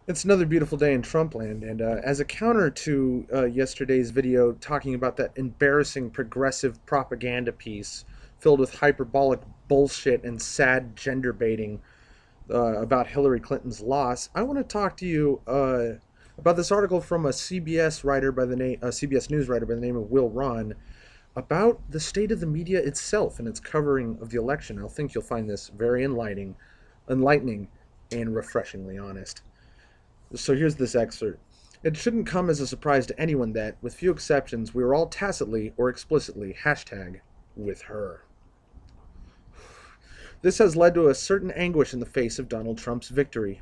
It's another beautiful day in Trumpland, and as a counter to yesterday's video talking about that embarrassing progressive propaganda piece filled with hyperbolic bullshit and sad gender baiting about Hillary Clinton's loss, I want to talk to you about this article from a CBS News writer by the name of Will Ron about the state of the media itself and its covering of the election. I think you'll find this very enlightening, and refreshingly honest. So here's this excerpt. It shouldn't come as a surprise to anyone that, with few exceptions, we were all tacitly or explicitly #with her. This has led to a certain anguish in the face of Donald Trump's victory.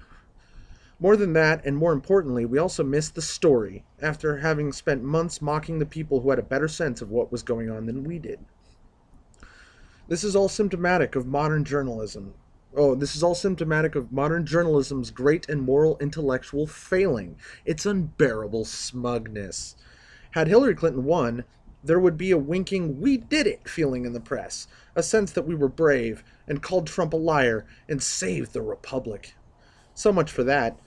More than that, and more importantly, we also missed the story after having spent months mocking the people who had a better sense of what was going on than we did. This is all symptomatic of modern journalism. This is all symptomatic of modern journalism's great and moral intellectual failing, its unbearable smugness. Had Hillary Clinton won, there would be a winking, we did it feeling in the press, a sense that we were brave and called Trump a liar and saved the Republic. So much for that.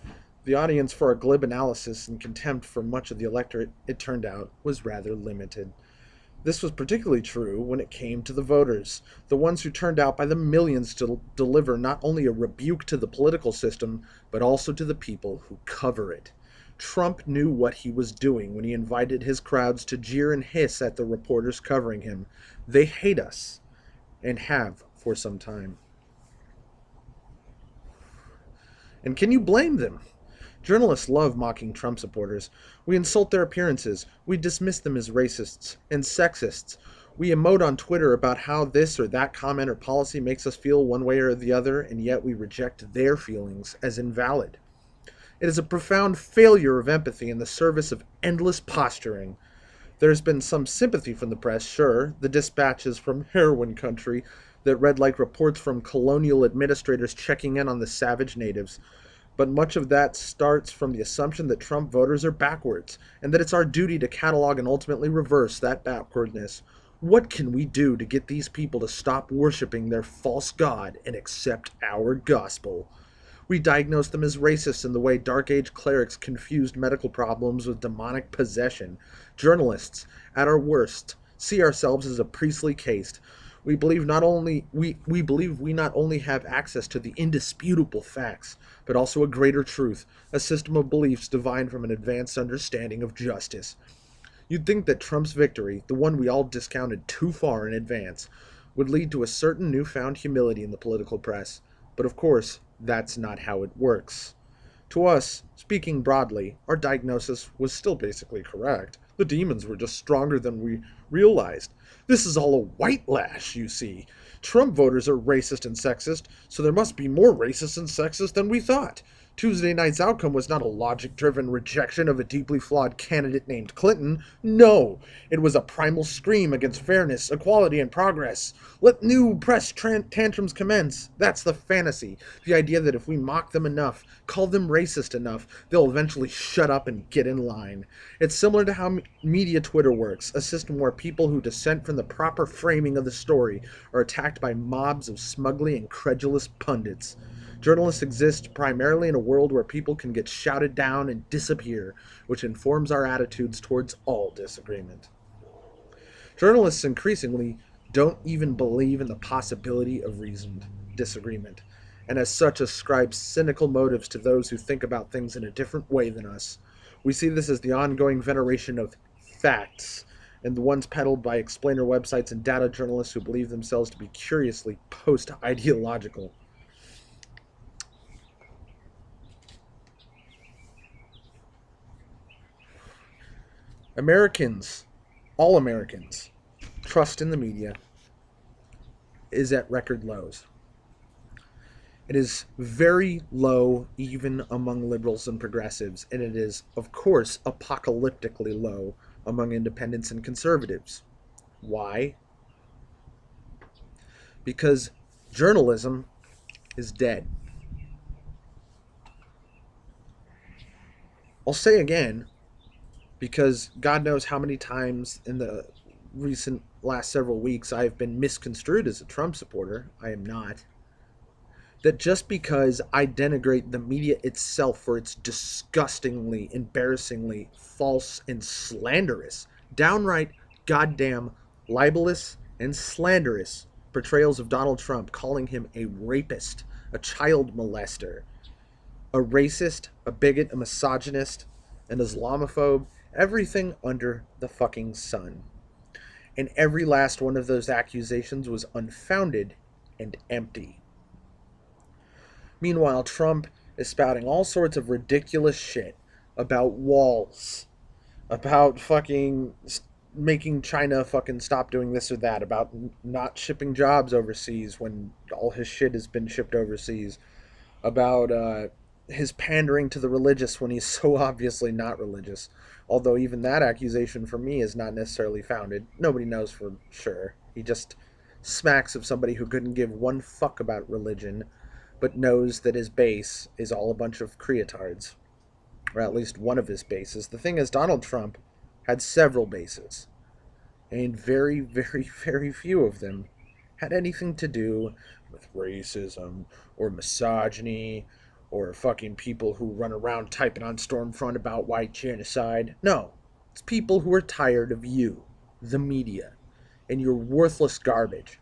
The audience for our glib analysis and contempt for much of the electorate, it turned out, was rather limited. This was particularly true when it came to the voters, the ones who turned out by the millions to deliver not only a rebuke to the political system, but also to the people who cover it. Trump knew what he was doing when he invited his crowds to jeer and hiss at the reporters covering him. They hate us, and have for some time. And can you blame them? Journalists love mocking Trump supporters. We insult their appearances. We dismiss them as racists and sexists. We emote on Twitter about how this or that comment or policy makes us feel one way or the other, and yet we reject their feelings as invalid. It is a profound failure of empathy in the service of endless posturing. There's been some sympathy from the press, sure, the dispatches from heroin country that read like reports from colonial administrators checking in on the savage natives. But much of that starts from the assumption that Trump voters are backwards, and that it's our duty to catalog and ultimately reverse that backwardness. What can we do to get these people to stop worshiping their false god and accept our gospel? We diagnose them as racists in the way Dark Age clerics confused medical problems with demonic possession. Journalists, at our worst, see ourselves as a priestly caste. We believe we not only have access to the indisputable facts, but also a greater truth, a system of beliefs divine from an advanced understanding of justice. You'd think that Trump's victory, the one we all discounted too far in advance, would lead to a certain newfound humility in the political press. But of course, that's not how it works. To us, speaking broadly, our diagnosis was still basically correct. The demons were just stronger than we realized. This is all a white lash, you see. Trump voters are racist and sexist, so there must be more racist and sexist than we thought. Tuesday night's outcome was not a logic-driven rejection of a deeply flawed candidate named Clinton. No, it was a primal scream against fairness, equality, and progress. Let new press tantrums commence. That's the fantasy. The idea that if we mock them enough, call them racist enough, they'll eventually shut up and get in line. It's similar to how media Twitter works, a system where people who dissent from the proper framing of the story are attacked by mobs of smugly incredulous pundits. Journalists exist primarily in a world where people can get shouted down and disappear, which informs our attitudes towards all disagreement. Journalists increasingly don't even believe in the possibility of reasoned disagreement, and as such ascribe cynical motives to those who think about things in a different way than us. We see this as the ongoing veneration of facts, and the ones peddled by explainer websites and data journalists who believe themselves to be curiously post-ideological. Americans, all Americans, trust in the media is at record lows. It is very low even among liberals and progressives, and it is, of course, apocalyptically low among independents and conservatives. Why? Because journalism is dead. I'll say again, because God knows how many times in the last several weeks I've been misconstrued as a Trump supporter. I am not. that just because I denigrate the media itself for its disgustingly, embarrassingly false and slanderous, downright goddamn libelous and slanderous portrayals of Donald Trump, calling him a rapist, a child molester, a racist, a bigot, a misogynist, an Islamophobe, everything under the fucking sun. And every last one of those accusations was unfounded and empty. Meanwhile, Trump is spouting all sorts of ridiculous shit about walls, about fucking making China fucking stop doing this or that, about not shipping jobs overseas when all his shit has been shipped overseas, about his pandering to the religious when he's so obviously not religious. Although even that accusation for me is not necessarily founded. Nobody knows for sure. He just smacks of somebody who couldn't give one fuck about religion, but knows that his base is all a bunch of creotards. Or at least one of his bases. The thing is, Donald Trump had several bases, and very, very, very few of them had anything to do with racism or misogyny or fucking people who run around typing on Stormfront about white genocide. No, it's people who are tired of you, the media, and your worthless garbage,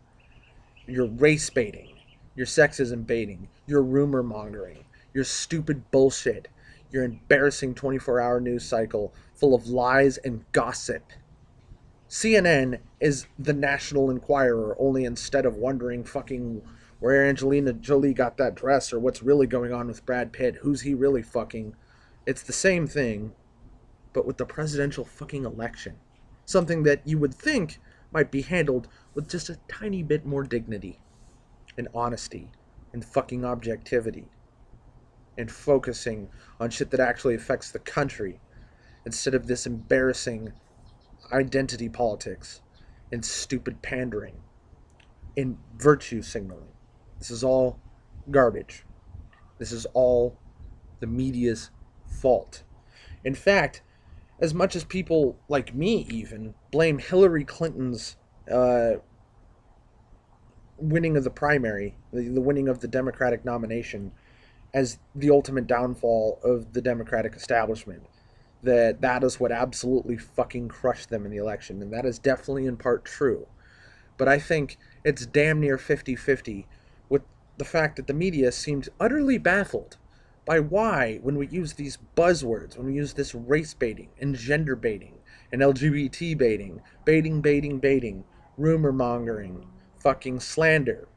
your race baiting, your sexism baiting, your rumor mongering, your stupid bullshit, your embarrassing 24-hour news cycle full of lies and gossip. CNN is the National Enquirer, only instead of wondering fucking where Angelina Jolie got that dress or what's really going on with Brad Pitt, who's he really fucking, it's the same thing, but with the presidential fucking election. Something that you would think might be handled with just a tiny bit more dignity and honesty and fucking objectivity and focusing on shit that actually affects the country instead of this embarrassing identity politics and stupid pandering and virtue signaling. This is all garbage. This is all the media's fault. In fact, as much as people like me even blame Hillary Clinton's winning of the primary, the winning of the Democratic nomination, as the ultimate downfall of the Democratic establishment, that is what absolutely fucking crushed them in the election, and that is definitely in part true. But I think it's damn near 50-50 with the fact that the media seemed utterly baffled by why, when we use these buzzwords, when we use this race baiting and gender baiting and LGBT baiting, rumor mongering, fucking slander,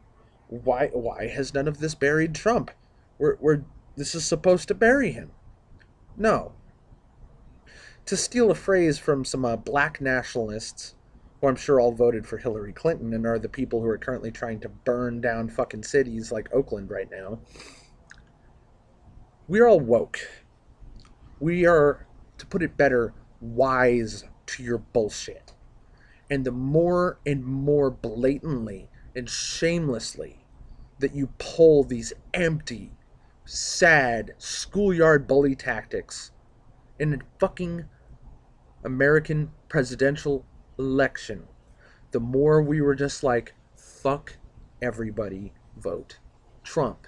why has none of this buried Trump? This is supposed to bury him. No. To steal a phrase from some black nationalists, who I'm sure all voted for Hillary Clinton and are the people who are currently trying to burn down fucking cities like Oakland right now, we're all woke. We are, to put it better, wise to your bullshit. And the more and more blatantly and shamelessly that you pull these empty, sad, schoolyard bully tactics in a fucking American presidential election, the more we were just like, fuck everybody, vote Trump.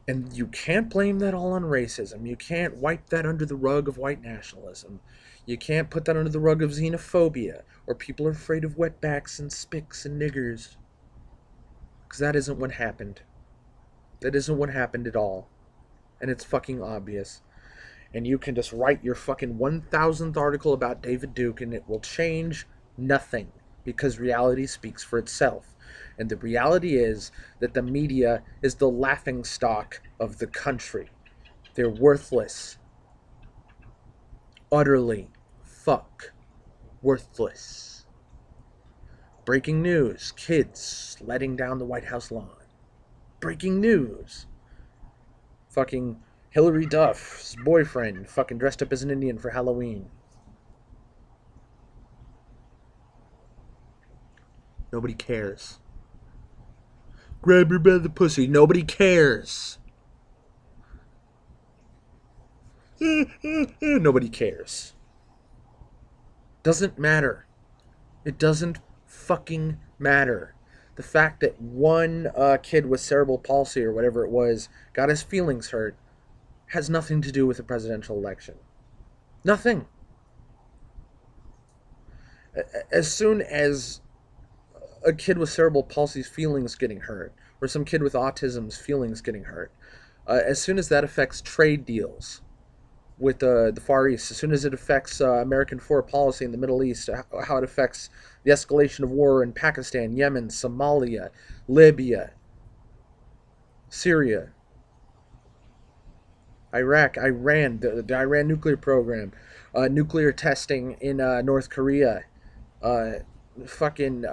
And you can't blame that all on racism. You can't wipe that under the rug of white nationalism. You can't put that under the rug of xenophobia, or people are afraid of wetbacks and spics and niggers. Because that isn't what happened. That isn't what happened at all. And it's fucking obvious. And you can just write your fucking 1,000th article about David Duke and it will change nothing. Because reality speaks for itself. And the reality is that the media is the laughingstock of the country. They're worthless. Utterly worthless. Breaking news. Kids sledding down the White House lawn. Breaking news. Fucking Hillary Duff's boyfriend fucking dressed up as an Indian for Halloween. Nobody cares. Grab her by the pussy. Nobody cares. Nobody cares. Doesn't matter. It doesn't fucking matter. The fact that one kid with cerebral palsy or whatever it was got his feelings hurt has nothing to do with the presidential election. Nothing. As soon as a kid with cerebral palsy's feelings getting hurt, or some kid with autism's feelings getting hurt, as soon as that affects trade deals with the Far East, as soon as it affects American foreign policy in the Middle East, how it affects the escalation of war in Pakistan, Yemen, Somalia, Libya, Syria, Iraq, Iran, the Iran nuclear program, nuclear testing in North Korea, uh, fucking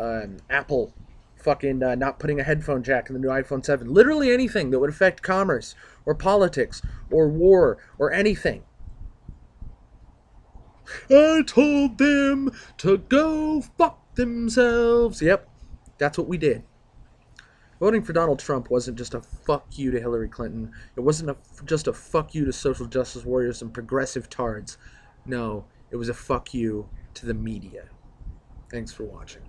Apple, fucking not putting a headphone jack in the new iPhone 7. Literally anything that would affect commerce or politics or war or anything. I told them to go fuck themselves. Yep, that's what we did. Voting for Donald Trump wasn't just a fuck you to Hillary Clinton. It wasn't just a fuck you to social justice warriors and progressive tards. No, it was a fuck you to the media. Thanks for watching.